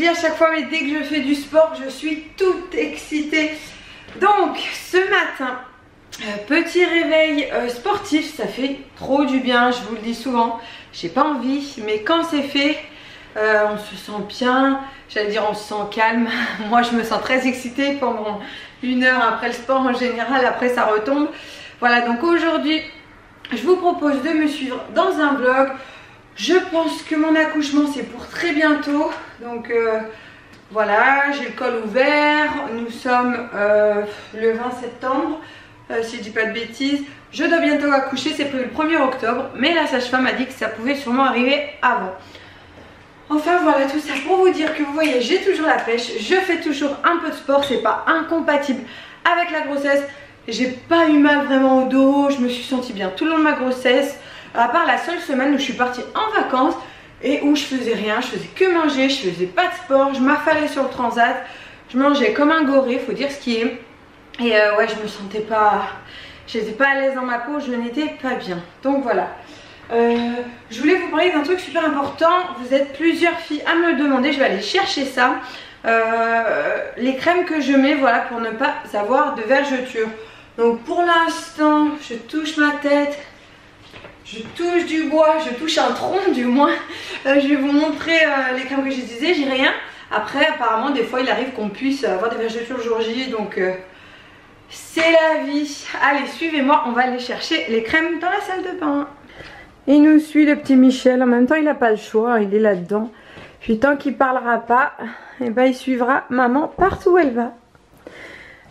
dis à chaque fois, mais dès que je fais du sport, je suis toute excitée. Donc, ce matin, petit réveil sportif, ça fait trop du bien, je vous le dis souvent. J'ai pas envie, mais quand c'est fait, on se sent bien, j'allais dire on se sent calme. Moi, je me sens très excitée pendant 1 heure après le sport en général, après ça retombe. Voilà, donc aujourd'hui, je vous propose de me suivre dans un vlog. Je pense que mon accouchement c'est pour très bientôt. Donc voilà, j'ai le col ouvert. Nous sommes le 20 septembre, si je dis pas de bêtises. Je dois bientôt accoucher, c'est prévu le 1er octobre. Mais la sage-femme a dit que ça pouvait sûrement arriver avant. Enfin voilà, tout ça pour vous dire que vous voyez, j'ai toujours la pêche. Je fais toujours un peu de sport, c'est pas incompatible avec la grossesse. J'ai pas eu mal vraiment au dos, je me suis sentie bien tout le long de ma grossesse. À part la seule semaine où je suis partie en vacances et où je faisais rien, je faisais que manger, je faisais pas de sport, je m'affalais sur le transat, je mangeais comme un goré, faut dire ce qui est. Et ouais, je me sentais pas, j'étais pas à l'aise dans ma peau, je n'étais pas bien. Donc voilà. Je voulais vous parler d'un truc super important. Vous êtes plusieurs filles à me le demander, je vais aller chercher ça. Les crèmes que je mets, voilà, pour ne pas avoir de vergetures. Donc pour l'instant, je touche ma tête, je touche du bois, je touche un tronc du moins. Je vais vous montrer les crèmes que j'ai utilisées, j'ai rien. Après apparemment des fois il arrive qu'on puisse avoir des vergetures le jour J, donc c'est la vie. Allez, suivez-moi, on va aller chercher les crèmes dans la salle de bain. Il nous suit le petit Michel, en même temps il n'a pas le choix, il est là-dedans. Puis tant qu'il parlera pas, et ben, il suivra maman partout où elle va.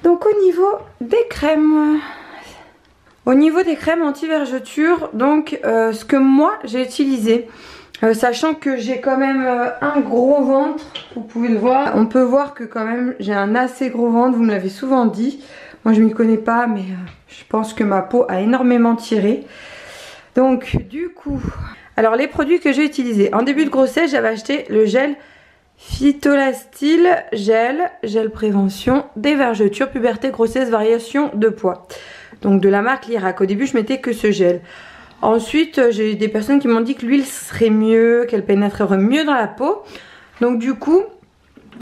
Donc au niveau des crèmes, anti-vergeture, donc ce que moi j'ai utilisé, sachant que j'ai quand même un gros ventre, vous pouvez le voir, on peut voir que quand même j'ai un assez gros ventre, vous me l'avez souvent dit. Moi je m'y connais pas, mais je pense que ma peau a énormément tiré. Donc du coup, alors les produits que j'ai utilisés, en début de grossesse j'avais acheté le gel Phytolastyle gel prévention des vergetures, puberté, grossesse, variation de poids. Donc de la marque Lirac. Au début je mettais que ce gel. Ensuite j'ai eu des personnes qui m'ont dit que l'huile serait mieux, qu'elle pénétrerait mieux dans la peau. Donc du coup,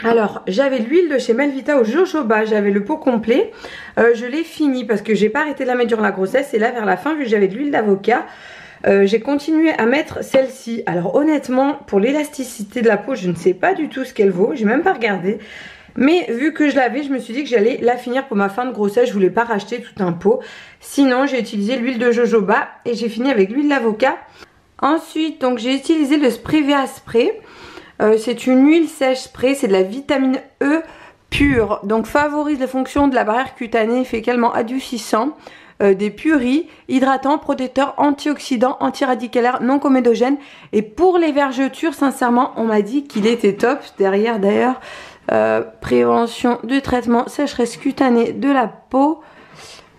alors j'avais l'huile de chez Melvita au jojoba, j'avais le pot complet. Je l'ai fini parce que j'ai pas arrêté de la mettre durant la grossesse. Et là vers la fin, vu que j'avais de l'huile d'avocat, j'ai continué à mettre celle-ci. Alors honnêtement, pour l'élasticité de la peau, je ne sais pas du tout ce qu'elle vaut. J'ai même pas regardé. Mais vu que je l'avais, je me suis dit que j'allais la finir pour ma fin de grossesse. Je voulais pas racheter tout un pot. Sinon, j'ai utilisé l'huile de jojoba et j'ai fini avec l'huile d'avocat. Ensuite, donc j'ai utilisé le Sprivea Spray. C'est une huile sèche spray. C'est de la vitamine E pure. Donc favorise les fonctions de la barrière cutanée. Fait également adoucissant. Des puris, hydratants, protecteurs, antioxydants, antiradicalaires, non comédogènes. Et pour les vergetures, sincèrement, on m'a dit qu'il était top. Derrière d'ailleurs, prévention du traitement, sécheresse cutanée de la peau.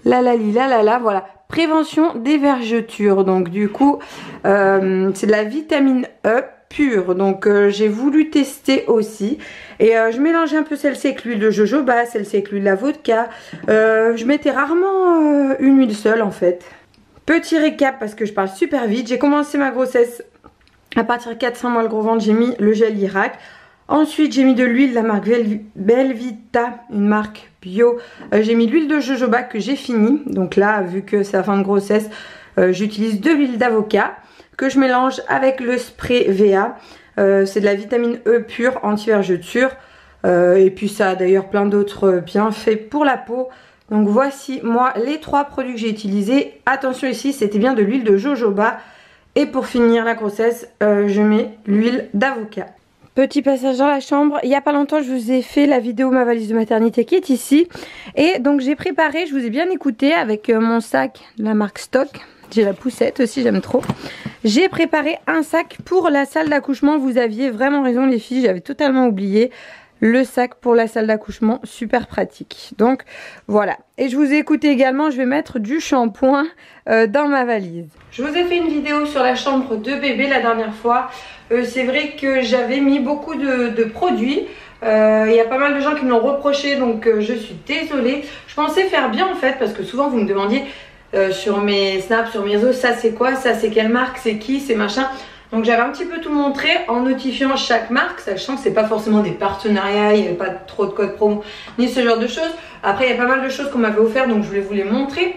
Voilà. Prévention des vergetures. Donc du coup, c'est de la vitamine E pure. Donc j'ai voulu tester aussi. Et je mélangeais un peu celle-ci avec l'huile de jojoba, celle-ci avec l'huile de la vodka. Je mettais rarement une huile seule en fait. Petit récap parce que je parle super vite. J'ai commencé ma grossesse à partir de 4-5 mois le gros ventre. J'ai mis le gel Lirac. Ensuite j'ai mis de l'huile de la marque Belvita, une marque bio. J'ai mis l'huile de jojoba que j'ai fini. Donc là vu que c'est la fin de grossesse, j'utilise de l'huile d'avocat que je mélange avec le spray VA. C'est de la vitamine E pure anti-vergeture. Et puis ça a d'ailleurs plein d'autres bienfaits pour la peau. Donc voici moi les 3 produits que j'ai utilisés. Attention ici, c'était bien de l'huile de jojoba. Et pour finir la grossesse, je mets l'huile d'avocat. Petit passage dans la chambre. Il n'y a pas longtemps, je vous ai fait la vidéo ma valise de maternité qui est ici. Et donc j'ai préparé, je vous ai bien écouté avec mon sac de la marque Stock. J'ai la poussette aussi, j'aime trop. J'ai préparé un sac pour la salle d'accouchement. Vous aviez vraiment raison les filles, j'avais totalement oublié. Le sac pour la salle d'accouchement, super pratique. Donc voilà. Et je vous ai écouté également, je vais mettre du shampoing dans ma valise. Je vous ai fait une vidéo sur la chambre de bébé la dernière fois. C'est vrai que j'avais mis beaucoup de produits. Il y a pas mal de gens qui me l'ont reproché, donc je suis désolée. Je pensais faire bien en fait, parce que souvent vous me demandiez sur mes snaps, sur mes réseaux, ça c'est quoi, ça c'est quelle marque, c'est qui, c'est machin. Donc j'avais un petit peu tout montré en notifiant chaque marque, sachant que c'est pas forcément des partenariats, il n'y avait pas trop de code promo ni ce genre de choses. Après il y a pas mal de choses qu'on m'avait offert, donc je voulais vous les montrer.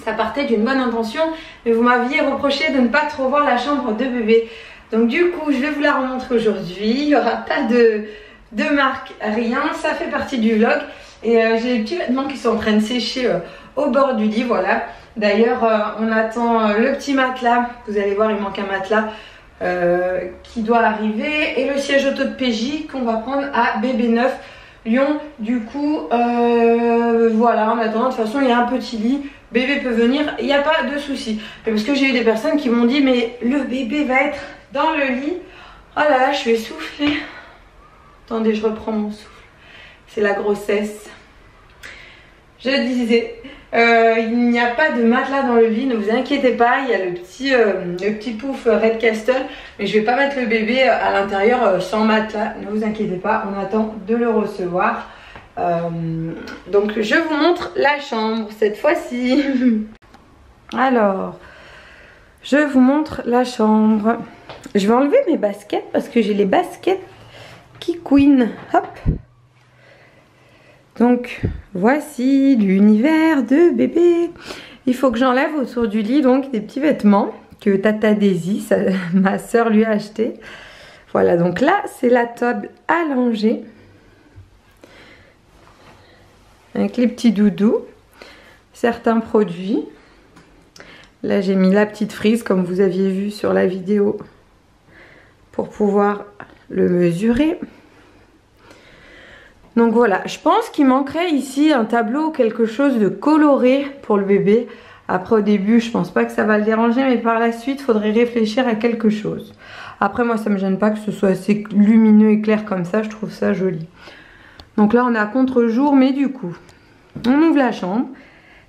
Ça partait d'une bonne intention, mais vous m'aviez reproché de ne pas trop voir la chambre de bébé. Donc du coup je vais vous la remontrer aujourd'hui. Il n'y aura pas de marque, rien, ça fait partie du vlog. Et j'ai les petits vêtements qui sont en train de sécher au bord du lit, voilà. D'ailleurs on attend le petit matelas, vous allez voir il manque un matelas qui doit arriver. Et le siège auto de PJ qu'on va prendre à bébé 9 Lyon. Du coup voilà, en attendant de toute façon il y a un petit lit, bébé peut venir, il n'y a pas de souci. Parce que j'ai eu des personnes qui m'ont dit mais le bébé va être dans le lit. Oh là là, je suis essoufflée. Attendez, je reprends mon souffle. C'est la grossesse. Je disais, il n'y a pas de matelas dans le lit, ne vous inquiétez pas. Il y a le petit pouf Red Castle, mais je vais pas mettre le bébé à l'intérieur sans matelas. Ne vous inquiétez pas, on attend de le recevoir. Donc je vous montre la chambre cette fois-ci. Alors, je vous montre la chambre. Je vais enlever mes baskets parce que j'ai les baskets qui couinent. Hop. Donc voici l'univers de bébé. Il faut que j'enlève autour du lit donc des petits vêtements que Tata Daisy, ma soeur, lui a acheté. Voilà, donc là c'est la table allongée avec les petits doudous, certains produits. Là j'ai mis la petite frise comme vous aviez vu sur la vidéo pour pouvoir le mesurer. Donc voilà, je pense qu'il manquerait ici un tableau ou quelque chose de coloré pour le bébé. Après au début je pense pas que ça va le déranger, mais par la suite il faudrait réfléchir à quelque chose. Après moi ça me gêne pas que ce soit assez lumineux et clair comme ça, je trouve ça joli. Donc là on est à contre-jour, mais du coup on ouvre la chambre,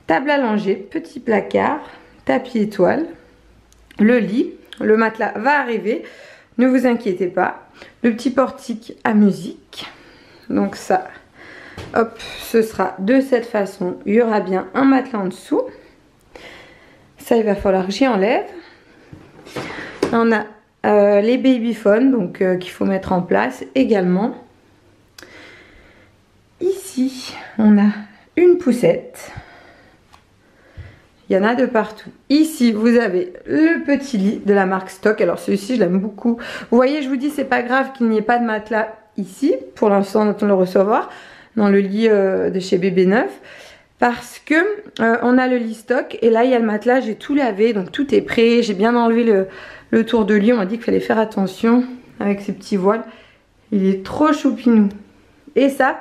table allongée, petit placard, tapis étoile, le lit, le matelas va arriver, ne vous inquiétez pas, le petit portique à musique. Donc ça, hop, ce sera de cette façon. Il y aura bien un matelas en dessous. Ça, il va falloir que j'y enlève. On a les babyphones, donc qu'il faut mettre en place également. Ici, on a une poussette. Il y en a de partout. Ici, vous avez le petit lit de la marque Stock. Alors celui-ci, je l'aime beaucoup. Vous voyez, je vous dis, c'est pas grave qu'il n'y ait pas de matelas ici. Pour l'instant, on attend de le recevoir dans le lit de chez bébé 9. Parce que on a le lit Stock. Et là, il y a le matelas. J'ai tout lavé. Donc tout est prêt. J'ai bien enlevé le tour de lit. On m'a dit qu'il fallait faire attention avec ces petits voiles. Il est trop choupinou. Et ça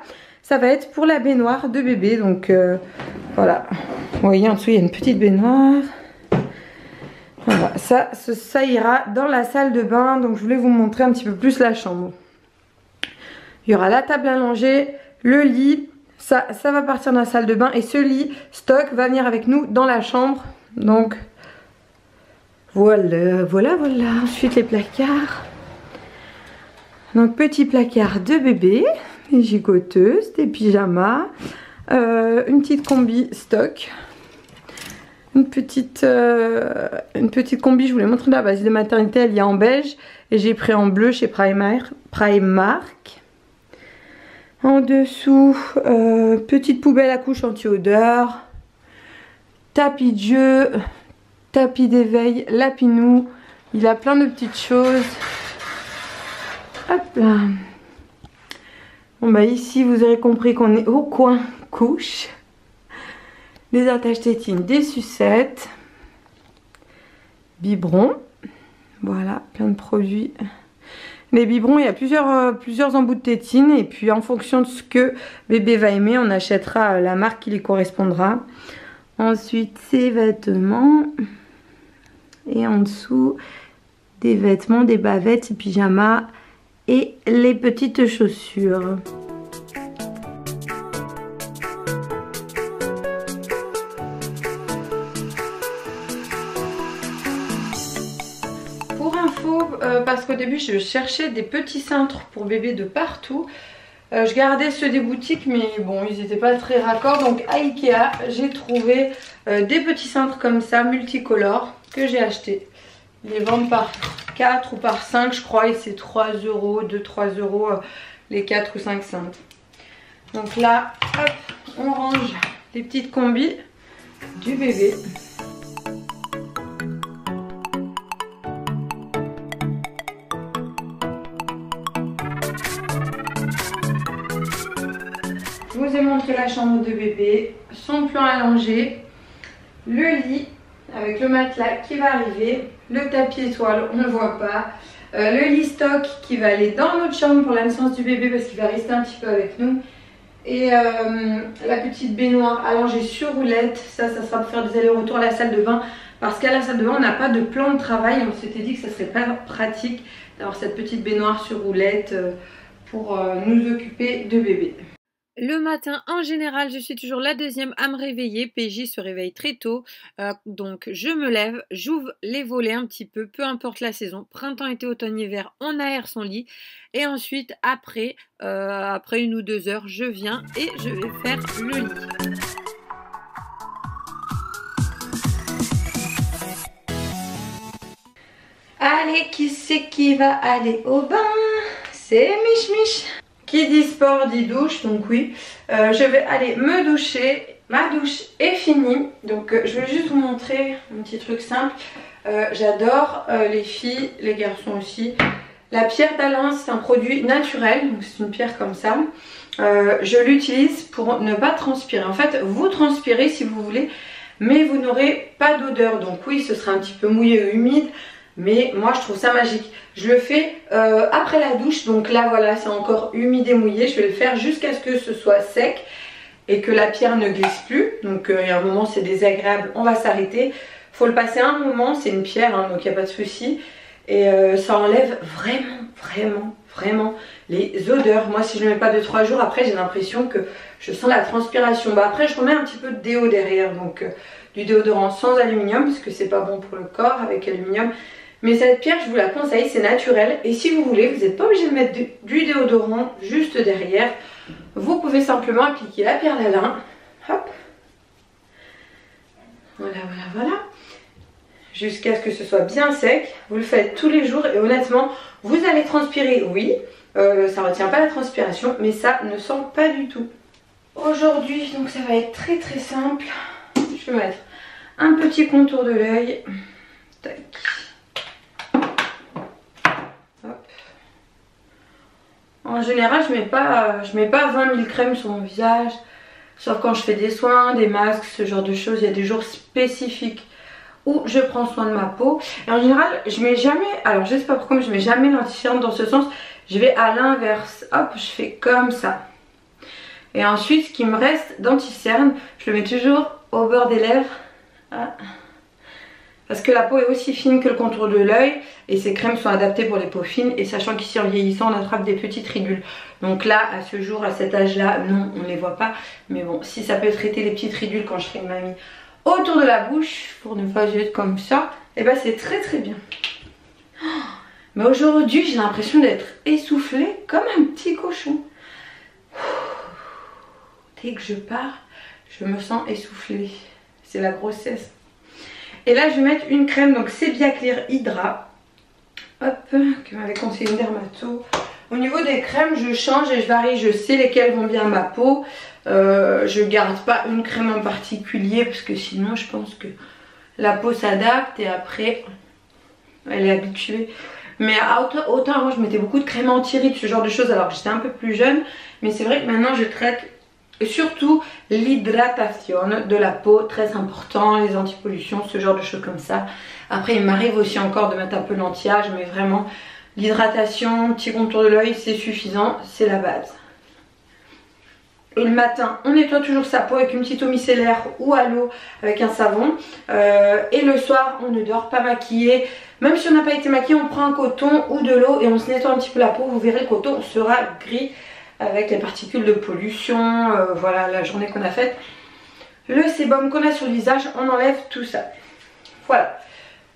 va être pour la baignoire de bébé. Donc voilà. Vous voyez en dessous il y a une petite baignoire. Voilà, ça ira dans la salle de bain. Donc je voulais vous montrer un petit peu plus la chambre. Il y aura la table allongée, le lit. Ça va partir dans la salle de bain. Et ce lit Stock va venir avec nous dans la chambre. Donc voilà. Ensuite les placards. Donc petit placard de bébé. Des gigoteuses, des pyjamas. Une petite combi Stock. Une petite combi, je vous l'ai montré de la base de maternité, elle y a en beige et j'ai pris en bleu chez Primark. En dessous, petite poubelle à couche anti-odeur, tapis de jeu, tapis d'éveil, lapinou. Il a plein de petites choses. Hop là. Bon bah ici vous aurez compris qu'on est au coin couche. Des attaches tétines, des sucettes, biberons, voilà, plein de produits. Les biberons, il y a plusieurs embouts de tétines et puis en fonction de ce que bébé va aimer, on achètera la marque qui lui correspondra. Ensuite, ses vêtements et en dessous, des vêtements, des bavettes, des pyjamas et les petites chaussures. Parce qu'au début je cherchais des petits cintres pour bébé de partout. Je gardais ceux des boutiques mais bon ils n'étaient pas très raccords. Donc à Ikea j'ai trouvé des petits cintres comme ça multicolores que j'ai achetés. Ils les vendent partout. 4 ou par 5 je crois, et c'est 3 euros, 2-3 euros les 4 ou 5 cintes. Donc là, hop, on range les petites combis du bébé. Je vous ai montré la chambre de bébé, son plan allongé, le lit avec le matelas qui va arriver, le tapis étoile, on ne le voit pas, le lit stock qui va aller dans notre chambre pour la naissance du bébé parce qu'il va rester un petit peu avec nous, et la petite baignoire allongée sur roulette. Ça sera pour faire des allers-retours à la salle de bain, parce qu'à la salle de bain on n'a pas de plan de travail. On s'était dit que ça serait pas pratique d'avoir cette petite baignoire sur roulette pour nous occuper de bébé. Le matin, en général, je suis toujours la deuxième à me réveiller. PJ se réveille très tôt, donc je me lève, j'ouvre les volets un petit peu, peu importe la saison, printemps, été, automne, hiver, on aère son lit. Et ensuite, après 1 ou 2 heures, je viens et je vais faire le lit. Allez, qui c'est qui va aller au bain? C'est Mich Mich. Qui dit sport dit douche, donc oui, je vais aller me doucher. Ma douche est finie, donc je vais juste vous montrer un petit truc simple. J'adore les filles, les garçons aussi. La pierre d'Alain, c'est un produit naturel, donc c'est une pierre comme ça. Je l'utilise pour ne pas transpirer. En fait, vous transpirez si vous voulez, mais vous n'aurez pas d'odeur. Donc oui, ce sera un petit peu mouillé et humide, mais moi je trouve ça magique. Je le fais après la douche, donc là voilà, c'est encore humide et mouillé. Je vais le faire jusqu'à ce que ce soit sec et que la pierre ne glisse plus. Donc il y a un moment c'est désagréable, on va s'arrêter. Faut le passer un moment, c'est une pierre hein, donc il n'y a pas de souci. Et ça enlève vraiment les odeurs. Moi si je ne le mets pas 2-3 jours, après j'ai l'impression que je sens la transpiration. Bah, après je remets un petit peu de déo derrière, donc du déodorant sans aluminium parce que c'est pas bon pour le corps avec aluminium. Mais cette pierre je vous la conseille, c'est naturel. Et si vous voulez, vous n'êtes pas obligé de mettre du déodorant juste derrière. Vous pouvez simplement appliquer la pierre d'Alain. Hop. Voilà. Jusqu'à ce que ce soit bien sec. Vous le faites tous les jours et honnêtement, vous allez transpirer, oui. Ça ne retient pas la transpiration, mais ça ne sent pas du tout. Aujourd'hui, donc ça va être très simple. Je vais mettre un petit contour de l'œil. Tac. En général, je mets pas 20 000 crèmes sur mon visage, sauf quand je fais des soins, des masques, ce genre de choses. Il y a des jours spécifiques où je prends soin de ma peau. Et en général, je mets jamais, alors je sais pas pourquoi, mais je mets jamais l'anti-cerne dans ce sens. Je vais à l'inverse, hop, je fais comme ça. Et ensuite, ce qui me reste d'anti-cerne, je le mets toujours au bord des lèvres. Ah. Parce que la peau est aussi fine que le contour de l'œil et ces crèmes sont adaptées pour les peaux fines, et sachant qu'ici en vieillissant on attrape des petites ridules. Donc là à ce jour, à cet âge là, non on ne les voit pas, mais bon si ça peut traiter les petites ridules quand je serai une mamie autour de la bouche pour ne pas être comme ça, et ben c'est très bien. Mais aujourd'hui j'ai l'impression d'être essoufflée comme un petit cochon. Dès que je pars je me sens essoufflée, c'est la grossesse. Et là je vais mettre une crème, donc c'est Bien Clear Hydra, hop, que m'avait conseillé une dermato. Au niveau des crèmes je change et je varie, je sais lesquelles vont bien à ma peau. Je garde pas une crème en particulier parce que sinon je pense que la peau s'adapte et après elle est habituée. Mais autant avant je mettais beaucoup de crème anti-rides, ce genre de choses alors que j'étais un peu plus jeune. Mais c'est vrai que maintenant je traite surtout l'hydratation de la peau, très important, les antipollutions, ce genre de choses comme ça. Après il m'arrive aussi encore de mettre un peu d'anti-âge, mais vraiment l'hydratation, petit contour de l'œil c'est suffisant, c'est la base. Et le matin on nettoie toujours sa peau avec une petite eau micellaire ou à l'eau avec un savon, et le soir on ne dort pas maquillé. Même si on n'a pas été maquillé, on prend un coton ou de l'eau et on se nettoie un petit peu la peau. Vous verrez le coton sera gris avec les particules de pollution, voilà la journée qu'on a faite. Le sébum qu'on a sur le visage, on enlève tout ça. Voilà.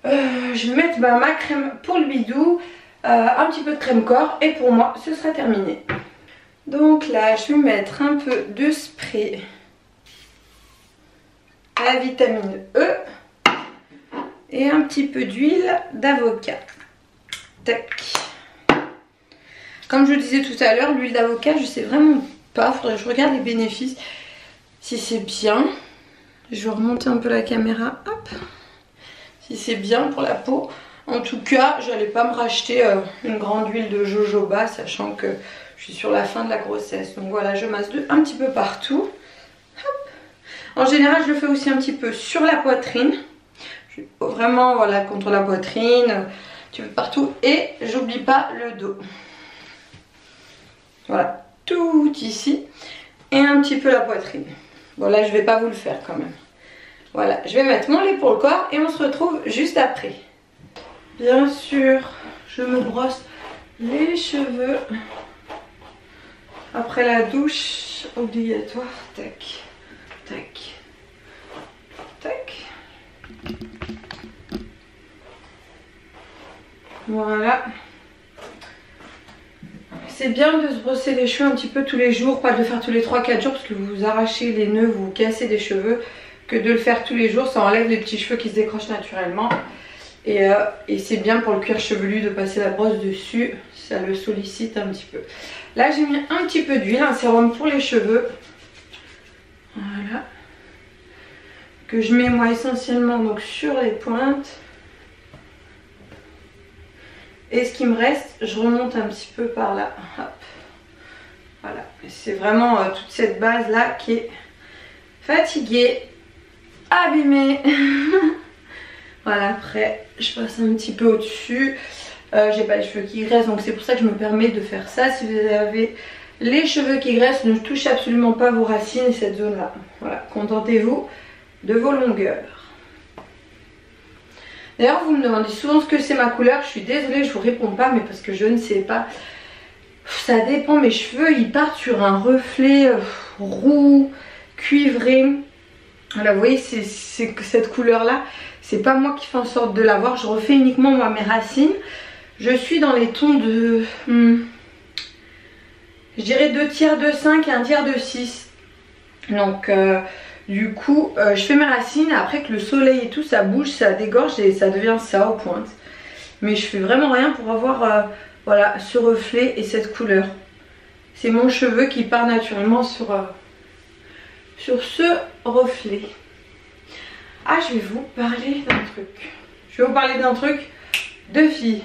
Je vais mettre ma crème pour le bidou, un petit peu de crème corps et pour moi ce sera terminé. Donc là je vais mettre un peu de spray à vitamine E et un petit peu d'huile d'avocat. Tac. Comme je vous disais tout à l'heure, l'huile d'avocat, je sais vraiment pas. Faudrait que je regarde les bénéfices. Si c'est bien. Je vais remonter un peu la caméra. Hop. Si c'est bien pour la peau. En tout cas, j'allais pas me racheter une grande huile de jojoba, sachant que je suis sur la fin de la grossesse. Donc voilà, je masse un petit peu partout. Hop. En général, je le fais aussi un petit peu sur la poitrine. Vraiment, voilà, contre la poitrine, tu veux partout. Et j'oublie pas le dos. Voilà, tout ici. Et un petit peu la poitrine. Bon, là, je vais pas vous le faire quand même. Voilà, je vais mettre mon lait pour le corps et on se retrouve juste après. Bien sûr, je me brosse les cheveux après la douche obligatoire. Tac, tac, tac. Voilà. C'est bien de se brosser les cheveux un petit peu tous les jours, pas de le faire tous les 3-4 jours parce que vous arrachez les nœuds, vous cassez des cheveux, que de le faire tous les jours, ça enlève les petits cheveux qui se décrochent naturellement. Et c'est bien pour le cuir chevelu de passer la brosse dessus, ça le sollicite un petit peu. Là j'ai mis un petit peu d'huile, un sérum pour les cheveux. Voilà. Que je mets moi essentiellement donc sur les pointes. Et ce qui me reste, je remonte un petit peu par là. Hop. Voilà. C'est vraiment toute cette base là qui est fatiguée, abîmée. Voilà, après je passe un petit peu au-dessus. J'ai pas les cheveux qui graissent, donc c'est pour ça que je me permets de faire ça. Si vous avez les cheveux qui graissent, ne touchez absolument pas vos racines et cette zone là. Voilà, contentez-vous de vos longueurs. D'ailleurs vous me demandez souvent ce que c'est ma couleur. Je suis désolée, je vous réponds pas, mais parce que je ne sais pas. Ça dépend, mes cheveux ils partent sur un reflet roux, cuivré. Voilà, vous voyez, c'est cette couleur là. C'est pas moi qui fais en sorte de l'avoir. Je refais uniquement moi mes racines. Je suis dans les tons de... je dirais 2 tiers de 5 et 1 tiers de 6. Donc du coup je fais mes racines. Après que le soleil et tout ça bouge, ça dégorge et ça devient ça aux pointes. Mais je fais vraiment rien pour avoir voilà, ce reflet et cette couleur. C'est mon cheveu qui part naturellement sur ce reflet. Ah, je vais vous parler d'un truc. Je vais vous parler d'un truc de fille.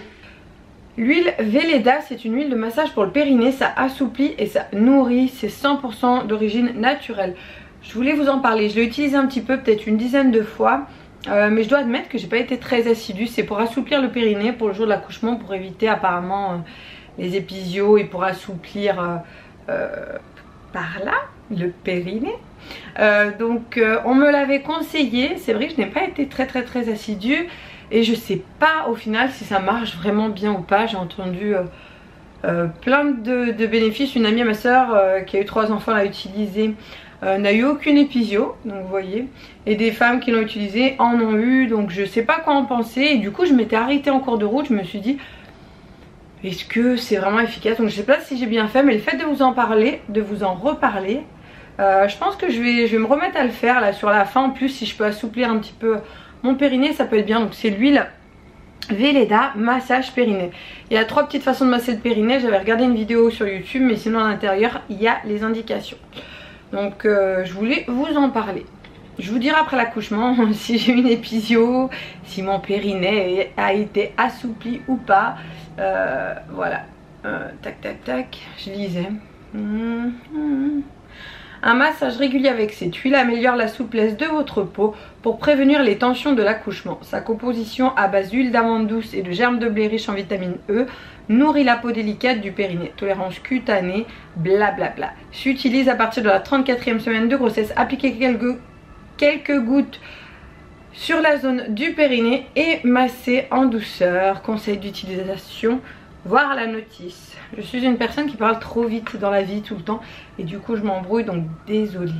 L'huile Velleda, c'est une huile de massage pour le périnée. Ça assouplit et ça nourrit. C'est 100% d'origine naturelle. Je voulais vous en parler. Je l'ai utilisé un petit peu, peut-être une dizaine de fois. Mais je dois admettre que j'ai pas été très assidue. C'est pour assouplir le périnée pour le jour de l'accouchement, pour éviter apparemment les épisiots et pour assouplir par là le périnée. Donc on me l'avait conseillé. C'est vrai que je n'ai pas été très assidue et je sais pas au final si ça marche vraiment bien ou pas. J'ai entendu plein de bénéfices. Une amie à ma soeur qui a eu 3 enfants l'a utilisé, n'a eu aucune épisio, donc vous voyez, et des femmes qui l'ont utilisé en ont eu, donc je sais pas quoi en penser. Et du coup je m'étais arrêtée en cours de route, je me suis dit est-ce que c'est vraiment efficace? Donc je sais pas si j'ai bien fait, mais le fait de vous en parler, de vous en reparler, je pense que je vais me remettre à le faire là sur la fin. En plus si je peux assouplir un petit peu mon périnée, ça peut être bien. Donc c'est l'huile Velleda massage périnée. Il y a 3 petites façons de masser le périnée. J'avais regardé une vidéo sur YouTube, mais sinon à l'intérieur il y a les indications. Donc je voulais vous en parler. Je vous dirai après l'accouchement si j'ai une épisio, si mon périnée a été assoupli ou pas. Voilà. Tac tac tac, je lisais. Un massage régulier avec cette huile améliore la souplesse de votre peau pour prévenir les tensions de l'accouchement. Sa composition à base d'huile d'amande douce et de germes de blé riches en vitamine E nourrit la peau délicate du périnée. Tolérance cutanée, blablabla. S'utilise à partir de la 34e semaine de grossesse. Appliquez quelques gouttes sur la zone du périnée et masser en douceur. Conseil d'utilisation, voir la notice. Je suis une personne qui parle trop vite dans la vie tout le temps et du coup je m'embrouille, donc désolée.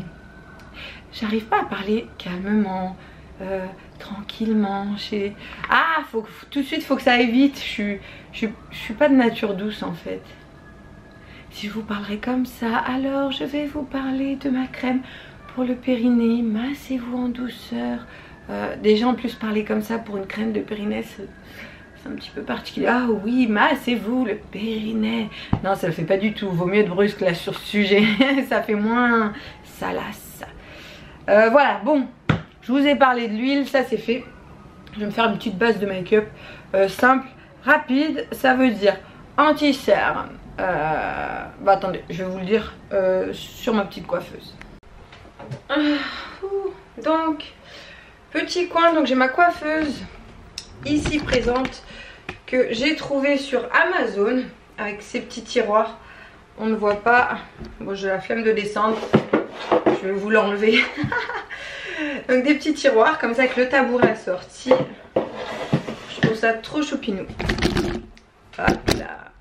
J'arrive pas à parler calmement, tranquillement. Ah, tout de suite faut que ça aille vite. Je suis pas de nature douce en fait. Si je vous parlerai comme ça, alors je vais vous parler de ma crème pour le périnée. Massez-vous en douceur. Déjà en plus parler comme ça pour une crème de périnée, c'est un petit peu particulier. Ah oui, massez-vous le périnée. Non, ça le fait pas du tout. Vaut mieux être brusque là sur ce sujet. Ça fait moins salace. Voilà, bon. Je vous ai parlé de l'huile, ça c'est fait. Je vais me faire une petite base de make-up simple, rapide. Ça veut dire anti-cerne. Bah attendez, je vais vous le dire sur ma petite coiffeuse. Donc, petit coin, donc j'ai ma coiffeuse ici présente que j'ai trouvée sur Amazon avec ces petits tiroirs. On ne voit pas, bon j'ai la flemme de descendre, je vais vous l'enlever. Donc des petits tiroirs comme ça avec le tabouret assorti. Je trouve ça trop choupinou. Hop là.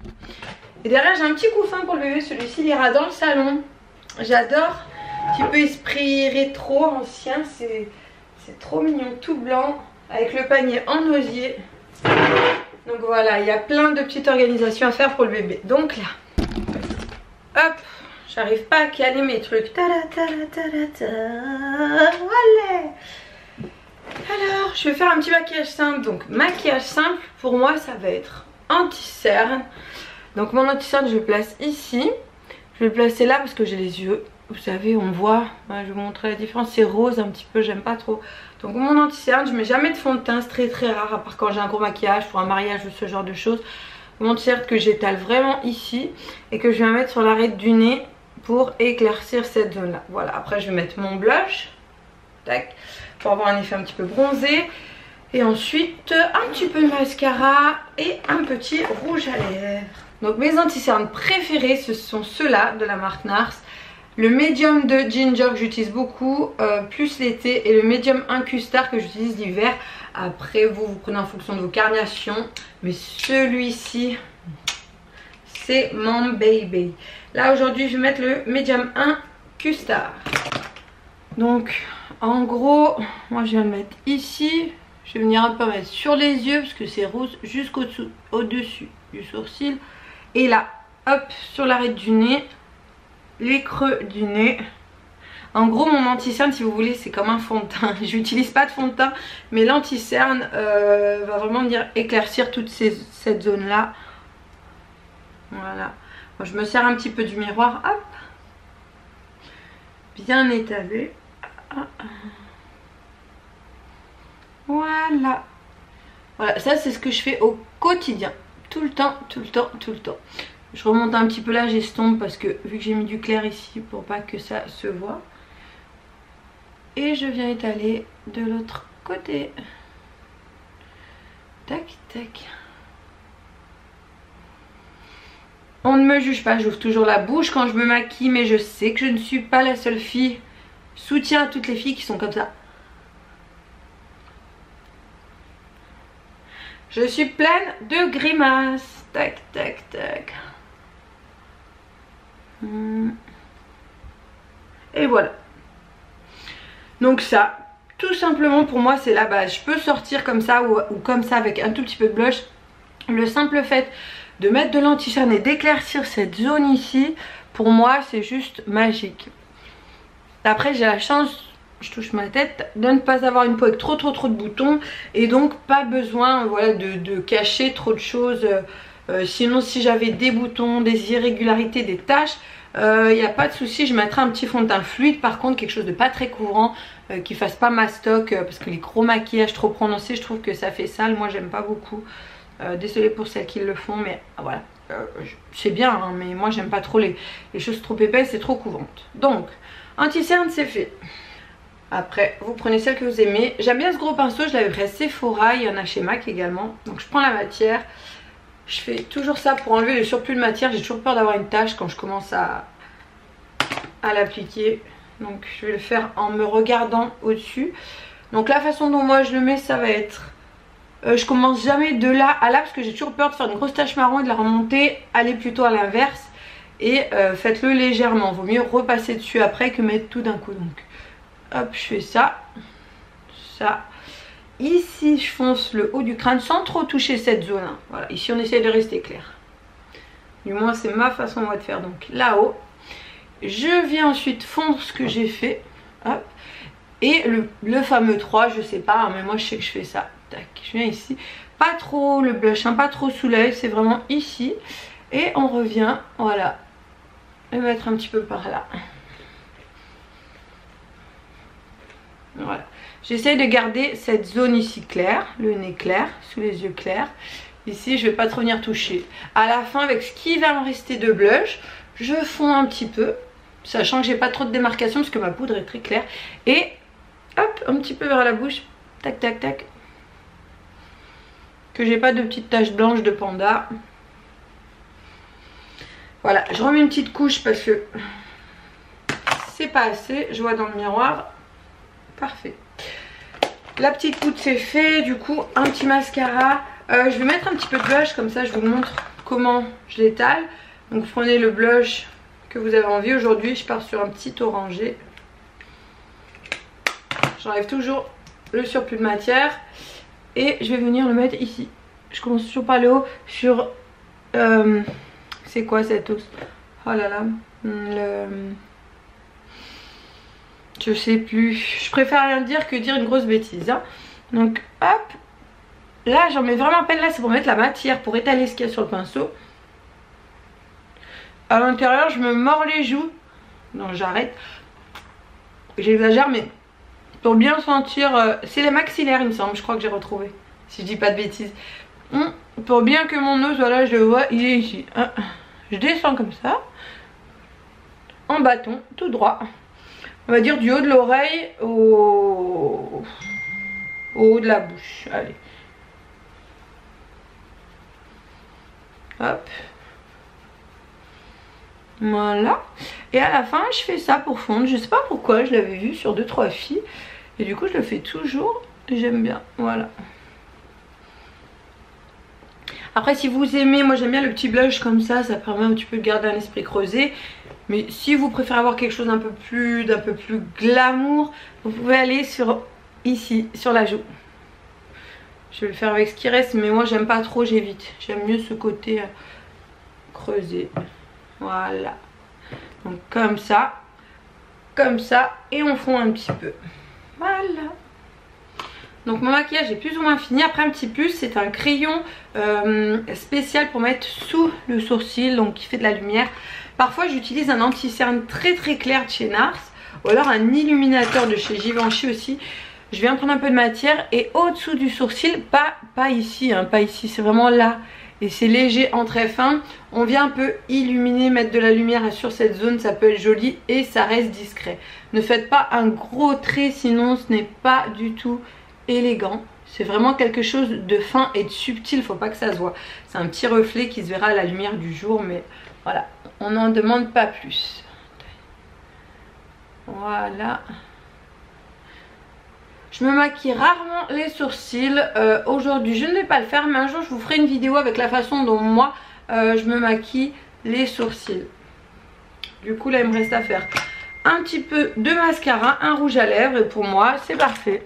Et derrière j'ai un petit couffin pour le bébé, celui-ci il ira dans le salon. J'adore, un petit peu esprit rétro, ancien, c'est trop mignon, tout blanc, avec le panier en osier. Donc voilà, il y a plein de petites organisations à faire pour le bébé. Donc là, hop, j'arrive pas à caler mes trucs. Voilà. Alors, je vais faire un petit maquillage simple. Donc maquillage simple, pour moi ça va être anti-cerne. Donc mon anti-cerne je le place ici. Je vais le placer là parce que j'ai les yeux, vous savez, on voit, je vais vous montrer la différence, c'est rose un petit peu, j'aime pas trop. Donc mon anti-cerne, je mets jamais de fond de teint, c'est très rare, à part quand j'ai un gros maquillage, pour un mariage ou ce genre de choses. Mon anti-cerne que j'étale vraiment ici et que je viens mettre sur l'arête du nez pour éclaircir cette zone là. Voilà, après je vais mettre mon blush, tac, pour avoir un effet un petit peu bronzé. Et ensuite un petit peu de mascara et un petit rouge à lèvres. Donc mes anti-cernes préférés, ce sont ceux-là de la marque NARS. Le médium de Ginger que j'utilise beaucoup, plus l'été, et le médium 1 Custard que j'utilise l'hiver. Après vous prenez en fonction de vos carnations, mais celui-ci c'est mon baby. Là aujourd'hui je vais mettre le médium 1 Custard. Donc en gros, moi je viens le mettre ici. Je vais venir un peu mettre sur les yeux parce que c'est rose jusqu'au-dessus, au-dessus du sourcil. Et là, hop, sur l'arête du nez, les creux du nez. En gros, mon anti-cerne, si vous voulez, c'est comme un fond de teint. J'utilise pas de fond de teint, mais l'anti-cerne va vraiment venir éclaircir toute cette zone-là. Voilà. Moi, je me sers un petit peu du miroir, hop. Bien étalé. Voilà. Voilà, ça c'est ce que je fais au quotidien. Tout le temps, tout le temps, tout le temps. Je remonte un petit peu là, j'estompe parce que vu que j'ai mis du clair ici pour pas que ça se voit. Et je viens étaler de l'autre côté. Tac, tac. On ne me juge pas, j'ouvre toujours la bouche quand je me maquille, mais je sais que je ne suis pas la seule fille. Soutien à toutes les filles qui sont comme ça. Je suis pleine de grimaces. Tac, tac, tac. Et voilà. Donc ça, tout simplement pour moi c'est la base. Je peux sortir comme ça ou comme ça avec un tout petit peu de blush. Le simple fait de mettre de l'anti-cerne et d'éclaircir cette zone ici, pour moi c'est juste magique. Après j'ai la chance, je touche ma tête, de ne pas avoir une peau avec trop de boutons et donc pas besoin voilà, de cacher trop de choses. Sinon si j'avais des boutons, des irrégularités, des taches, il n'y a pas de souci, je mettrai un petit fond de teint fluide. Par contre quelque chose de pas très couvrant, qui fasse pas mastoc, parce que les gros maquillages trop prononcés je trouve que ça fait sale, moi j'aime pas beaucoup. Désolée pour celles qui le font, mais voilà, c'est bien hein, mais moi j'aime pas trop les choses trop épaisses et trop couvrantes. Donc anti-cerne c'est fait. Après vous prenez celle que vous aimez. J'aime bien ce gros pinceau, je l'avais pris à Sephora, il y en a chez MAC également. Donc je prends la matière, je fais toujours ça pour enlever le surplus de matière. J'ai toujours peur d'avoir une tache quand je commence à l'appliquer. Donc je vais le faire en me regardant au dessus. Donc la façon dont moi je le mets, ça va être je commence jamais de là à là parce que j'ai toujours peur de faire une grosse tache marron et de la remonter. Allez plutôt à l'inverse et faites-le légèrement. Vaut mieux repasser dessus après que mettre tout d'un coup. Donc hop, je fais ça, ça. Ici je fonce le haut du crâne sans trop toucher cette zone hein. Voilà, ici on essaie de rester clair. Du moins c'est ma façon moi de faire. Donc là-haut, je viens ensuite fondre ce que j'ai fait. Hop. Et le fameux 3, je sais pas, mais moi je sais que je fais ça. tac, je viens ici. Pas trop le blush, hein, pas trop sous l'œil, c'est vraiment ici. Et on revient, voilà, le mettre un petit peu par là. Voilà. J'essaye de garder cette zone ici claire, le nez clair, sous les yeux clairs. Ici, je ne vais pas trop venir toucher. À la fin, avec ce qui va me rester de blush, je fonds un petit peu, sachant que j'ai pas trop de démarcation parce que ma poudre est très claire. Et hop, un petit peu vers la bouche, tac tac tac. Que j'ai pas de petites taches blanches de panda. Voilà, je remets une petite couche parce que c'est pas assez. Je vois dans le miroir. Parfait. La petite poudre c'est fait. Du coup, un petit mascara. Je vais mettre un petit peu de blush, comme ça je vous montre comment je l'étale. Donc vous prenez le blush que vous avez envie. Aujourd'hui je pars sur un petit orangé. J'enlève toujours le surplus de matière. Et je vais venir le mettre ici. Je commence toujours par le haut sur... c'est quoi cette os? Oh là là. Je sais plus. Je préfère rien dire que dire une grosse bêtise. Hein. Donc hop. Là j'en mets vraiment à peine. Là c'est pour mettre la matière, pour étaler ce qu'il y a sur le pinceau. À l'intérieur je me mords les joues. Non, j'arrête. J'exagère mais pour bien sentir... c'est les maxillaires il me semble, je crois que j'ai retrouvé. Si je dis pas de bêtises. Pour bien que mon os, voilà, je le vois, il est ici. Je descends comme ça. En bâton, tout droit. On va dire du haut de l'oreille au haut de la bouche. Allez. Hop. Voilà. Et à la fin, je fais ça pour fondre. Je sais pas pourquoi, je l'avais vu sur 2-3 filles. Et du coup, je le fais toujours. Et j'aime bien. Voilà. Après, si vous aimez, moi j'aime bien le petit blush comme ça. Ça permet un petit peu de garder un esprit creusé. Mais si vous préférez avoir quelque chose d'un peu plus glamour, vous pouvez aller sur ici, sur la joue. Je vais le faire avec ce qui reste, mais moi j'aime pas trop, j'évite. J'aime mieux ce côté creusé. Voilà. Donc comme ça, et on fond un petit peu. Voilà. Donc mon maquillage est plus ou moins fini. Après un petit plus, c'est un crayon spécial pour mettre sous le sourcil, donc qui fait de la lumière. Parfois j'utilise un anti-cerne très clair de chez NARS, ou alors un illuminateur de chez Givenchy aussi. Je viens prendre un peu de matière et au-dessous du sourcil, pas ici, hein, pas ici, c'est vraiment là. Et c'est léger en trait fin. On vient un peu illuminer, mettre de la lumière sur cette zone, ça peut être joli et ça reste discret. Ne faites pas un gros trait, sinon ce n'est pas du tout élégant. C'est vraiment quelque chose de fin et de subtil, faut pas que ça se voit. C'est un petit reflet qui se verra à la lumière du jour, mais voilà, on n'en demande pas plus. Voilà. Je me maquille rarement les sourcils. Aujourd'hui je ne vais pas le faire, mais un jour je vous ferai une vidéo avec la façon dont moi je me maquille les sourcils. Du coup là il me reste à faire un petit peu de mascara, un rouge à lèvres, et pour moi c'est parfait.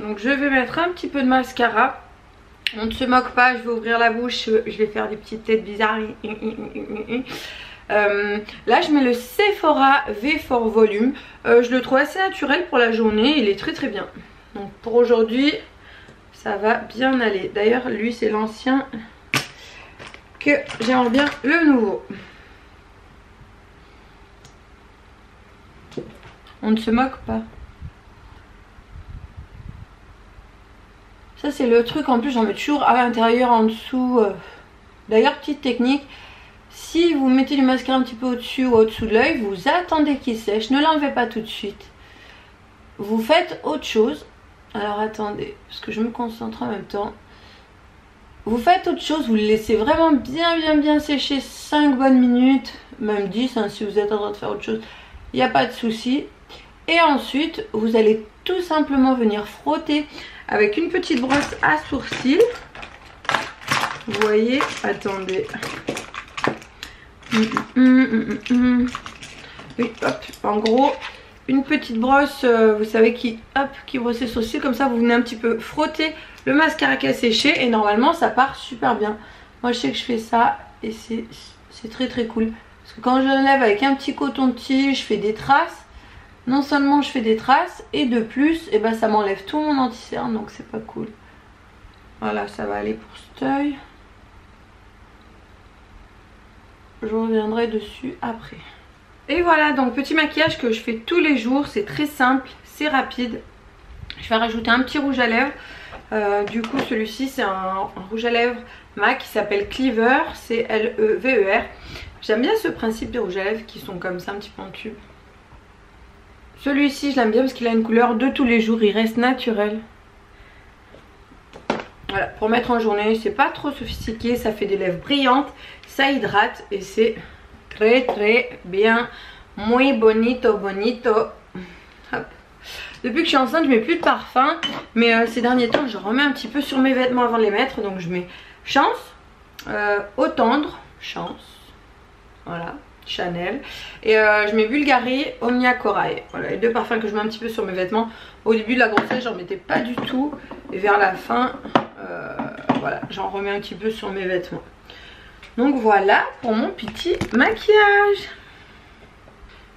Donc je vais mettre un petit peu de mascara. On ne se moque pas, je vais ouvrir la bouche, je vais faire des petites têtes bizarres. Là je mets le Sephora V4 Volume. Je le trouve assez naturel pour la journée, il est très bien. Donc pour aujourd'hui ça va bien aller. D'ailleurs lui c'est l'ancien, que j'aimerais bien le nouveau. On ne se moque pas. Ça c'est le truc, en plus j'en mets toujours à l'intérieur, en dessous. D'ailleurs petite technique, si vous mettez du mascara un petit peu au-dessus ou au-dessous de l'œil, vous attendez qu'il sèche, ne l'enlevez pas tout de suite. Vous faites autre chose. Alors attendez, parce que je me concentre en même temps. Vous faites autre chose, vous le laissez vraiment bien sécher 5 bonnes minutes, même 10 hein, si vous êtes en train de faire autre chose, il n'y a pas de souci. Et ensuite vous allez tout simplement venir frotter avec une petite brosse à sourcils. Vous voyez, attendez. Oui, hop, en gros une petite brosse, vous savez, qui brosse les sourcils. Comme ça vous venez un petit peu frotter le mascara qui a séché et normalement ça part super bien. Moi je sais que je fais ça et c'est très cool, parce que quand je l'enlève avec un petit coton-tige, je fais des traces. Non seulement je fais des traces, et de plus, et ben ça m'enlève tout mon anti-cerne, donc c'est pas cool. Voilà, ça va aller pour cet œil. Je reviendrai dessus après. Et voilà, donc petit maquillage que je fais tous les jours. C'est très simple, c'est rapide. Je vais rajouter un petit rouge à lèvres. Du coup, celui-ci, c'est un rouge à lèvres MAC qui s'appelle Cleaver. C'est L-E-V-E-R. J'aime bien ce principe de rouge à lèvres qui sont comme ça, un petit peu en tube. Celui-ci, je l'aime bien parce qu'il a une couleur de tous les jours. Il reste naturel. Voilà, pour mettre en journée, c'est pas trop sophistiqué. Ça fait des lèvres brillantes. Ça hydrate et c'est très très bien. Muy bonito, bonito. Hop. Depuis que je suis enceinte, je mets plus de parfum. Mais ces derniers temps, je remets un petit peu sur mes vêtements avant de les mettre. Donc je mets Chance, Eau Tendre, Chance. Voilà, Chanel. Et je mets Bulgari, Omnia Corail. Voilà, les deux parfums que je mets un petit peu sur mes vêtements. Au début de la grossesse, j'en mettais pas du tout. Et vers la fin, voilà, j'en remets un petit peu sur mes vêtements. Donc voilà pour mon petit maquillage.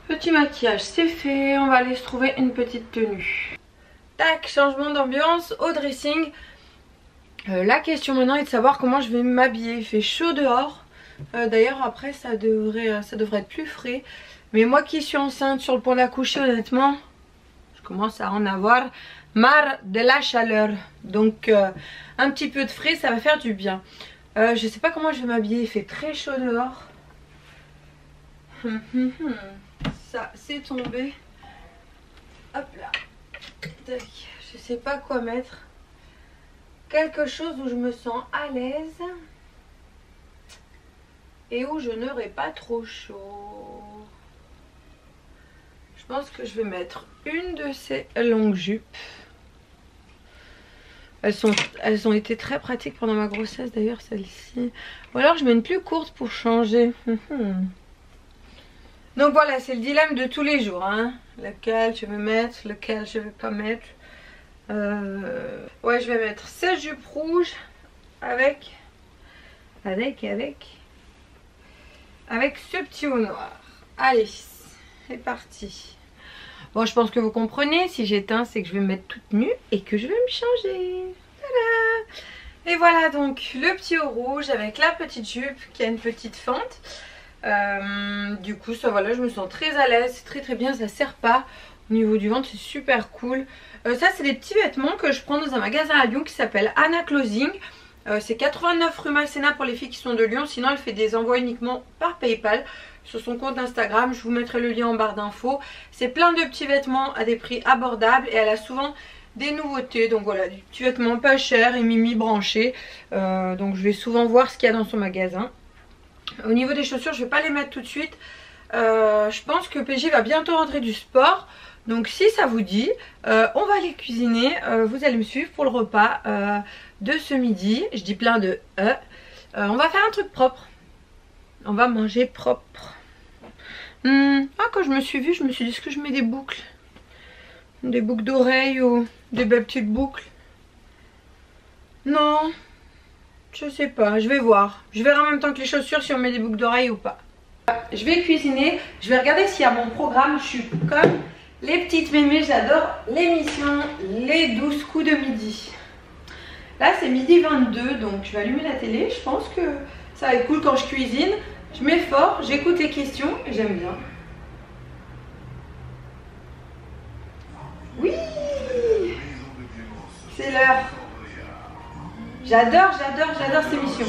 Petit maquillage, c'est fait. On va aller se trouver une petite tenue. Tac, changement d'ambiance au dressing. La question maintenant est de savoir comment je vais m'habiller. Il fait chaud dehors. D'ailleurs après ça devrait être plus frais. Mais moi qui suis enceinte sur le point d'accoucher, honnêtement, je commence à en avoir marre de la chaleur. Donc un petit peu de frais, ça va faire du bien. Je sais pas comment je vais m'habiller. Il fait très chaud dehors. Ça c'est tombé. Hop là. Tac. Je sais pas quoi mettre. Quelque chose où je me sens à l'aise et où je n'aurai pas trop chaud. Je pense que je vais mettre une de ces longues jupes. Elles ont été très pratiques pendant ma grossesse d'ailleurs, celle-ci. Ou alors je mets une plus courte pour changer. Donc voilà, c'est le dilemme de tous les jours, hein. Lequel je vais mettre, lequel je vais pas mettre. Ouais, je vais mettre cette jupe rouge avec ce petit haut noir. Allez, c'est parti. Bon, je pense que vous comprenez, si j'éteins, c'est que je vais me mettre toute nue et que je vais me changer. Tada! Et voilà donc le petit haut rouge avec la petite jupe qui a une petite fente. Du coup, ça voilà, je me sens très à l'aise, c'est très très bien, ça serre pas. Au niveau du ventre, c'est super cool. Ça, c'est des petits vêtements que je prends dans un magasin à Lyon qui s'appelle Anna Clothing. C'est 89 rue Masséna pour les filles qui sont de Lyon. Sinon, elle fait des envois uniquement par PayPal sur son compte Instagram. Je vous mettrai le lien en barre d'infos. C'est plein de petits vêtements à des prix abordables et elle a souvent des nouveautés. Donc voilà, des petits vêtements pas chers et mimi branchés. Donc je vais souvent voir ce qu'il y a dans son magasin. Au niveau des chaussures, je ne vais pas les mettre tout de suite. Je pense que PJ va bientôt rentrer du sport. Donc si ça vous dit, on va aller cuisiner. Vous allez me suivre pour le repas de ce midi. Je dis plein de on va faire un truc propre. On va manger propre. Quand je me suis vue, je me suis dit, est-ce que je mets des boucles? Des boucles d'oreilles ou des belles petites boucles? Non, je sais pas, je vais voir. Je verrai en même temps que les chaussures si on met des boucles d'oreilles ou pas. Je vais cuisiner, je vais regarder s'il y a mon programme. Je suis comme les petites mémés, j'adore l'émission Les 12 coups de midi. Là c'est midi 22, donc je vais allumer la télé. Je pense que ça va être cool quand je cuisine. Je mets fort, j'écoute les questions et j'aime bien. Oui, c'est l'heure. J'adore cette émission.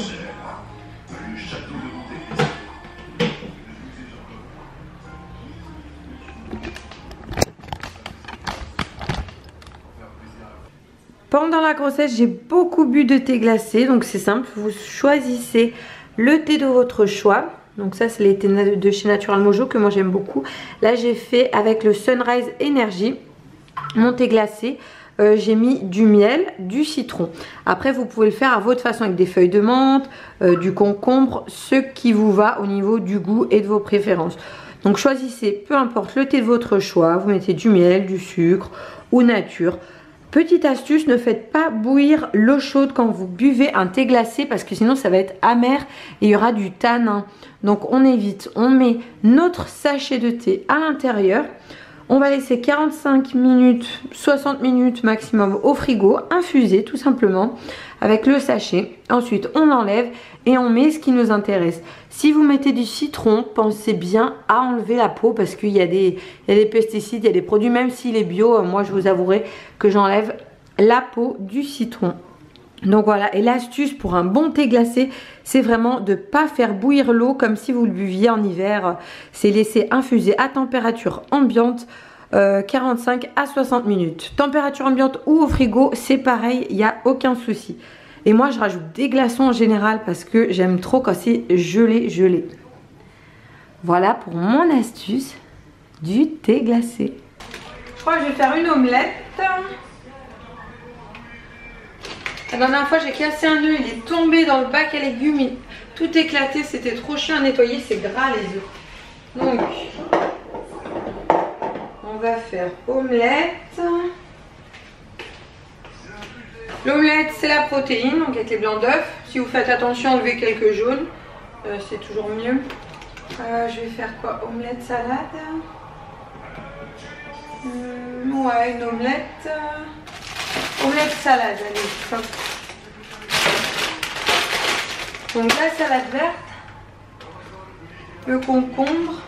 Pendant la grossesse, j'ai beaucoup bu de thé glacé. Donc c'est simple, vous choisissez le thé de votre choix. Donc ça, c'est les thés de chez Natural Mojo que moi j'aime beaucoup. Là, j'ai fait avec le Sunrise Energy, mon thé glacé. J'ai mis du miel, du citron. Après, vous pouvez le faire à votre façon avec des feuilles de menthe, du concombre, ce qui vous va au niveau du goût et de vos préférences. Donc choisissez, peu importe le thé de votre choix. Vous mettez du miel, du sucre ou nature. Petite astuce, ne faites pas bouillir l'eau chaude quand vous buvez un thé glacé parce que sinon ça va être amer et il y aura du tanin. Donc on évite, on met notre sachet de thé à l'intérieur. On va laisser 45 minutes, 60 minutes maximum au frigo, infuser tout simplement avec le sachet. Ensuite, on enlève et on met ce qui nous intéresse. Si vous mettez du citron, pensez bien à enlever la peau parce qu'il y a des pesticides, il y a des produits, même s'il est bio, moi je vous avouerai que j'enlève la peau du citron. Donc voilà, et l'astuce pour un bon thé glacé, c'est vraiment de ne pas faire bouillir l'eau comme si vous le buviez en hiver. C'est laisser infuser à température ambiante 45 à 60 minutes. Température ambiante ou au frigo, c'est pareil, il n'y a aucun souci. Et moi, je rajoute des glaçons en général parce que j'aime trop quand c'est gelé. Voilà pour mon astuce du thé glacé. Je crois que je vais faire une omelette. La dernière fois j'ai cassé un œuf, il est tombé dans le bac à légumes, tout éclaté, c'était trop chiant à nettoyer, c'est gras les œufs. Donc on va faire omelette. L'omelette c'est la protéine, donc avec les blancs d'œufs. Si vous faites attention, enlevez quelques jaunes, c'est toujours mieux. Je vais faire quoi? Omelette salade. Ouais, une omelette. Omelette salade, allez, hop. Donc la salade verte, le concombre,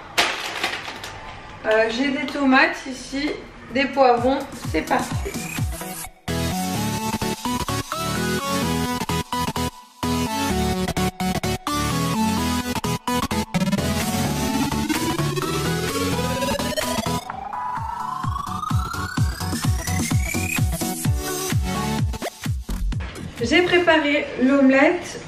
j'ai des tomates ici, des poivrons, c'est parfait. J'ai préparé l'omelette.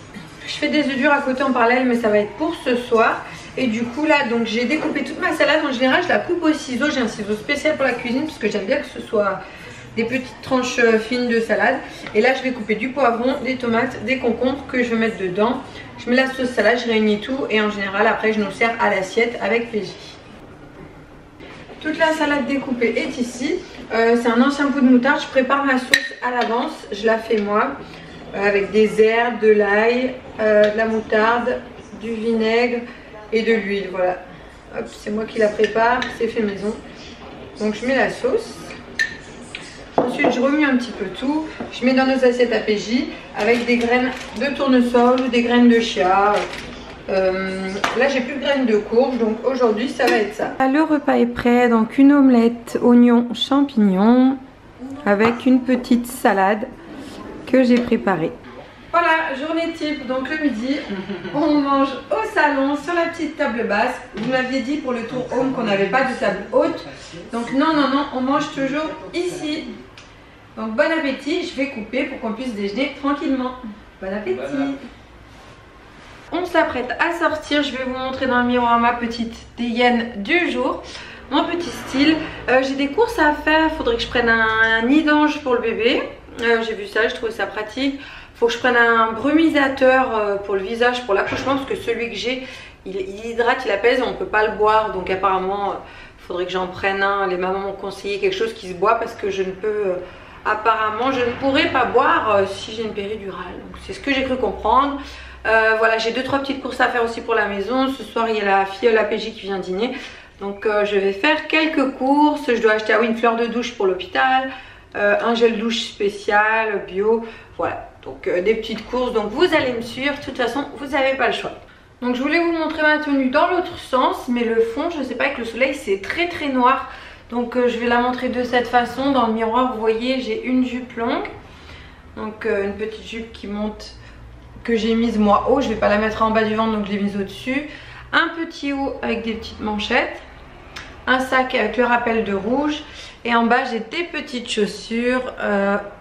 Je fais des œufs durs à côté en parallèle, mais ça va être pour ce soir. Et du coup là, donc j'ai découpé toute ma salade. En général, je la coupe au ciseau. J'ai un ciseau spécial pour la cuisine parce que j'aime bien que ce soit des petites tranches fines de salade. Et là, je vais couper du poivron, des tomates, des concombres que je vais mettre dedans. Je mets la sauce salade, je réunis tout et en général, après, je nous sers à l'assiette avec PJ. Toute la salade découpée est ici. C'est un ancien pot de moutarde. Je prépare ma sauce à l'avance. Je la fais moi. Avec des herbes, de l'ail, de la moutarde, du vinaigre et de l'huile, voilà. C'est moi qui la prépare, c'est fait maison. Donc je mets la sauce. Ensuite je remue un petit peu tout. Je mets dans nos assiettes à PJ avec des graines de tournesol ou des graines de chia. Là j'ai plus de graines de courge, donc aujourd'hui ça va être ça. Le repas est prêt, donc une omelette, oignons, champignons avec une petite salade que j'ai préparé. Voilà, journée type, donc le midi, on mange au salon sur la petite table basse. Vous m'aviez dit pour le tour home qu'on n'avait pas de table haute. Donc non, on mange toujours ici. Donc bon appétit, je vais couper pour qu'on puisse déjeuner tranquillement. Bon appétit. On s'apprête à sortir, je vais vous montrer dans le miroir ma petite dégaine du jour. Mon petit style, j'ai des courses à faire, il faudrait que je prenne un nid d'ange pour le bébé. J'ai vu ça, je trouve ça pratique. Faut que je prenne un brumisateur pour le visage pour l'accouchement parce que celui que j'ai, il hydrate, il apaise, on ne peut pas le boire. Donc apparemment, il faudrait que j'en prenne un. Les mamans m'ont conseillé quelque chose qui se boit parce que je ne peux, apparemment, je ne pourrais pas boire si j'ai une péridurale. Donc c'est ce que j'ai cru comprendre. Voilà, j'ai 2-3 petites courses à faire aussi pour la maison. Ce soir, il y a la filleule APJ qui vient dîner. Donc je vais faire quelques courses. Je dois acheter une fleur de douche pour l'hôpital. Un gel douche spécial, bio, voilà, donc des petites courses, donc vous allez me suivre, de toute façon vous n'avez pas le choix. Donc je voulais vous montrer ma tenue dans l'autre sens, mais le fond, je sais pas, avec le soleil c'est très très noir, donc je vais la montrer de cette façon. Dans le miroir vous voyez j'ai une jupe longue, donc une petite jupe qui monte, que j'ai mise moi haut, je vais pas la mettre en bas du ventre donc je l'ai mise au dessus, un petit haut avec des petites manchettes, un sac avec le rappel de rouge. Et en bas j'ai des petites chaussures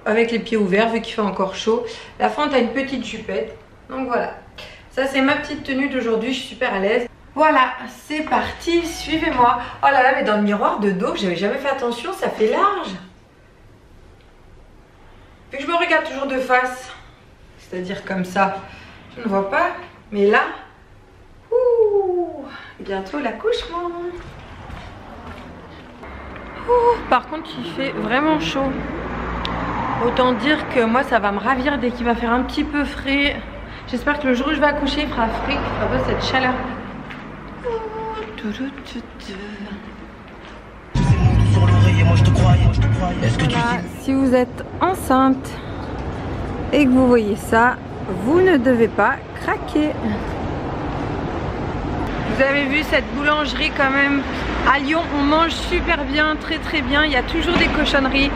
avec les pieds ouverts vu qu'il fait encore chaud. La fente a une petite jupette. Donc voilà, ça c'est ma petite tenue d'aujourd'hui, je suis super à l'aise. Voilà, c'est parti, suivez-moi. Oh là là, mais dans le miroir de dos, j'avais jamais fait attention, ça fait large. Vu que je me regarde toujours de face, c'est-à-dire comme ça, je ne vois pas. Mais là, ouh, bientôt l'accouchement. Par contre il fait vraiment chaud. Autant dire que moi ça va me ravir dès qu'il va faire un petit peu frais. J'espère que le jour où je vais accoucher il fera frais, qu'il ne fera pas cette chaleur. si vous êtes enceinte et que vous voyez ça, vous ne devez pas craquer. Vous avez vu cette boulangerie quand même. À Lyon, on mange super bien, très bien. Il y a toujours des cochonneries.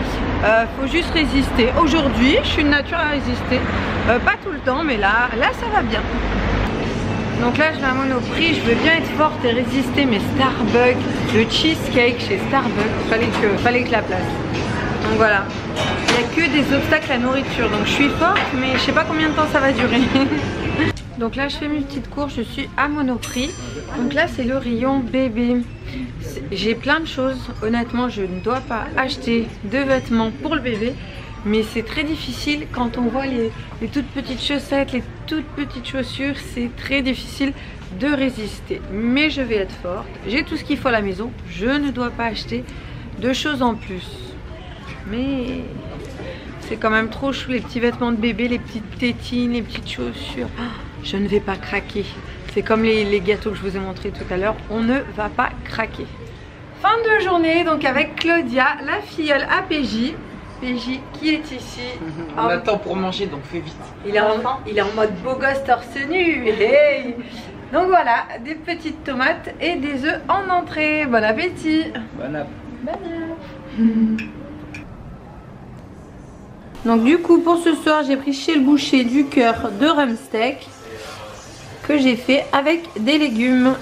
Faut juste résister. Aujourd'hui, je suis une nature à résister. Pas tout le temps, mais là ça va bien. Donc là, je vais à Monoprix. Je veux bien être forte et résister, mais Starbucks, le cheesecake chez Starbucks, fallait que je la place. Donc voilà. Il n'y a que des obstacles à nourriture. Donc je suis forte, mais je sais pas combien de temps ça va durer. Donc là, je fais mes petites courses. Je suis à Monoprix. Donc là, c'est le rayon bébé. J'ai plein de choses. Honnêtement, je ne dois pas acheter de vêtements pour le bébé. Mais c'est très difficile quand on voit les toutes petites chaussettes, les toutes petites chaussures. C'est très difficile de résister. Mais je vais être forte. J'ai tout ce qu'il faut à la maison. Je ne dois pas acheter de choses en plus. Mais c'est quand même trop chou, les petits vêtements de bébé, les petites tétines, les petites chaussures. Je ne vais pas craquer. C'est comme les gâteaux que je vous ai montré tout à l'heure. On ne va pas craquer. Fin de journée, donc avec Claudia, la filleule à PJ. PJ qui est ici. On attend pour manger, donc fais vite. Il est en mode beau gosse torse nu. Hey. Donc voilà, des petites tomates et des œufs en entrée. Bon appétit. Bon appétit. Donc du coup pour ce soir j'ai pris chez le boucher du cœur de rumsteak que j'ai fait avec des légumes.